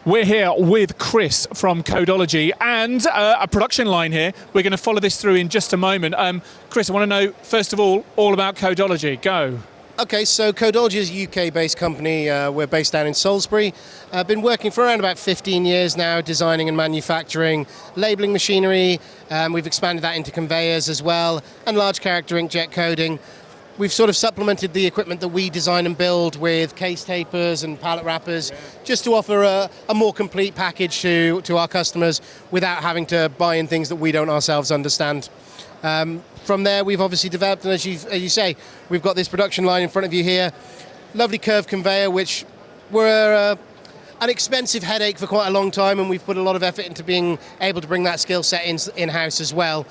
We're here with Chris from Codeology and a production line here. We're going to follow this through in just a moment. Chris, I want to know, first of all about Codeology. Go. Okay, so Codeology is a UK-based company. We're based down in Salisbury. I've been working for around about 15 years now, designing and manufacturing labelling machinery. We've expanded that into conveyors as well, and large character inkjet coding. We've sort of supplemented the equipment that we design and build with case tapers and pallet wrappers, just to offer a more complete package to our customers without having to buy in things that we don't ourselves understand. From there, we've obviously developed, and as you say, we've got this production line in front of you here. Lovely curved conveyor, which were an expensive headache for quite a long time, and we've put a lot of effort into being able to bring that skill set in-house as well.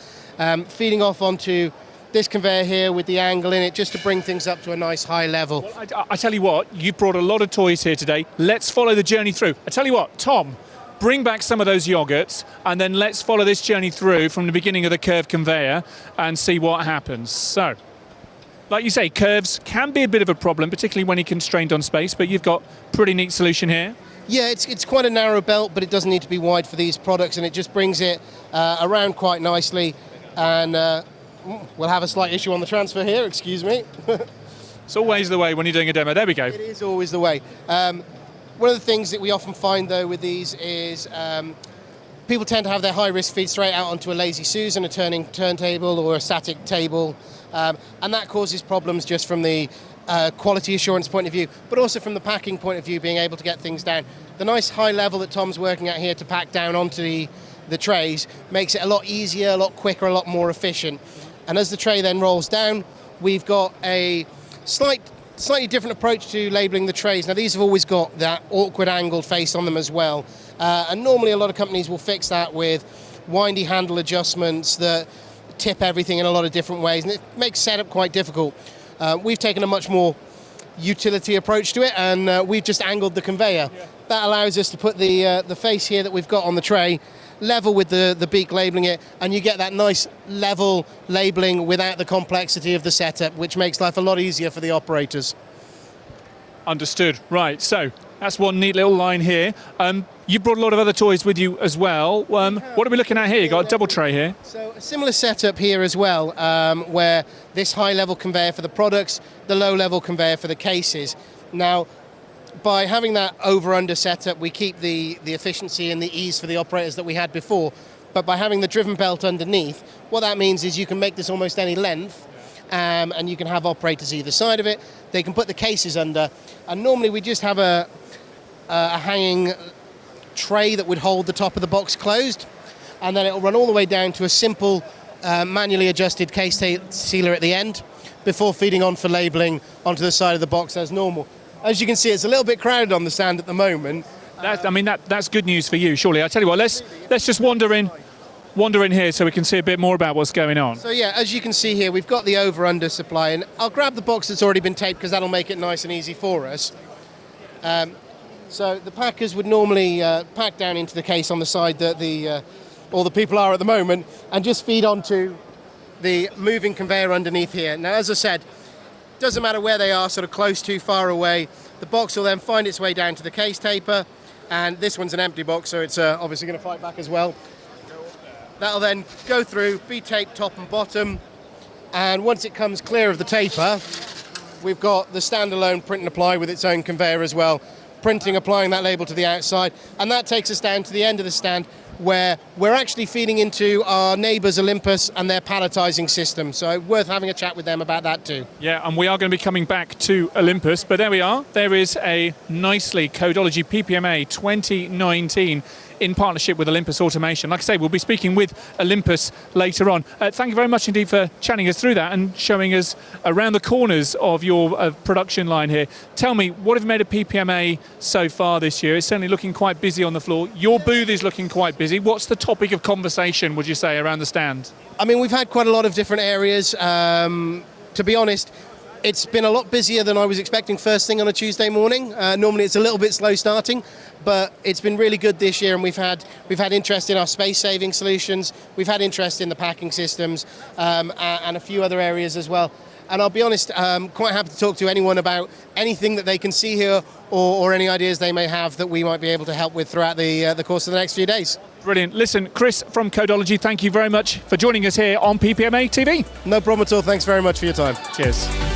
Feeding off onto this conveyor here with the angle in it, just to bring things up to a nice high level. Well, I tell you what, you brought a lot of toys here today. Let's follow the journey through. I tell you what, Tom, bring back some of those yogurts, and then let's follow this journey through from the beginning of the curved conveyor and see what happens. So, like you say, curves can be a bit of a problem, particularly when you're constrained on space, but you've got a pretty neat solution here. Yeah, it's quite a narrow belt, but it doesn't need to be wide for these products, and it just brings it around quite nicely. And we'll have a slight issue on the transfer here, excuse me. It's always the way when you're doing a demo. There we go. It is always the way. One of the things that we often find, though, with these is people tend to have their high-risk feed straight out onto a lazy Susan, a turning turntable or a static table, and that causes problems just from the quality assurance point of view, but also from the packing point of view, being able to get things down. The nice high level that Tom's working at here to pack down onto the trays makes it a lot easier, a lot quicker, a lot more efficient. And as the tray then rolls down, we've got a slightly different approach to labelling the trays. Now, these have always got that awkward angled face on them as well. And normally a lot of companies will fix that with windy handle adjustments that tip everything in a lot of different ways, and it makes setup quite difficult. We've taken a much more utility approach to it, and we've just angled the conveyor. Yeah. That allows us to put the face here that we've got on the tray level with the beak labelling it, and you get that nice level labelling without the complexity of the setup, which makes life a lot easier for the operators. Understood. Right, so that's one neat little line here. You brought a lot of other toys with you as well. What are we looking at here? You've got a double tray here. So a similar setup here as well, where this high-level conveyor for the products, the low-level conveyor for the cases. Now, by having that over-under setup, we keep the efficiency and the ease for the operators that we had before. But by having the driven belt underneath, what that means is you can make this almost any length, and you can have operators either side of it. They can put the cases under, and normally we just have a hanging tray that would hold the top of the box closed, and then it'll run all the way down to a simple manually adjusted case sealer at the end before feeding on for labelling onto the side of the box as normal. As you can see, it's a little bit crowded on the stand at the moment. That's good news for you, surely. I tell you what, let's just wander in here so we can see a bit more about what's going on. So yeah, as you can see here, we've got the over-under supply, and I'll grab the box that's already been taped because that'll make it nice and easy for us. So the packers would normally pack down into the case on the side that all the people are at the moment, and just feed onto the moving conveyor underneath here. Now, as I said, doesn't matter where they are, sort of close to, far away, the box will then find its way down to the case taper, and this one's an empty box, so it's obviously going to fight back as well. That'll then go through, be taped top and bottom, and once it comes clear of the taper, we've got the standalone print and apply with its own conveyor as well, printing, applying that label to the outside, and that takes us down to the end of the stand where we're actually feeding into our neighbours Olympus and their palletizing system, so worth having a chat with them about that too. Yeah, and we are going to be coming back to Olympus, but there we are. There is a nicely Codeology PPMA 2019 in partnership with Olympus Automation. Like I say, we'll be speaking with Olympus later on. Thank you very much indeed for chatting us through that and showing us around the corners of your production line here. Tell me, what have you made of PPMA so far this year? It's certainly looking quite busy on the floor. Your booth is looking quite busy. What's the topic of conversation, would you say, around the stand? I mean, we've had quite a lot of different areas. To be honest, it's been a lot busier than I was expecting first thing on a Tuesday morning. Normally it's a little bit slow starting, but it's been really good this year, and we've had interest in our space-saving solutions. We've had interest in the packing systems and a few other areas as well. and I'll be honest, quite happy to talk to anyone about anything that they can see here or any ideas they may have that we might be able to help with throughout the course of the next few days. Brilliant. Listen, Chris from Codeology, thank you very much for joining us here on PPMA TV. No problem at all. Thanks very much for your time. Cheers.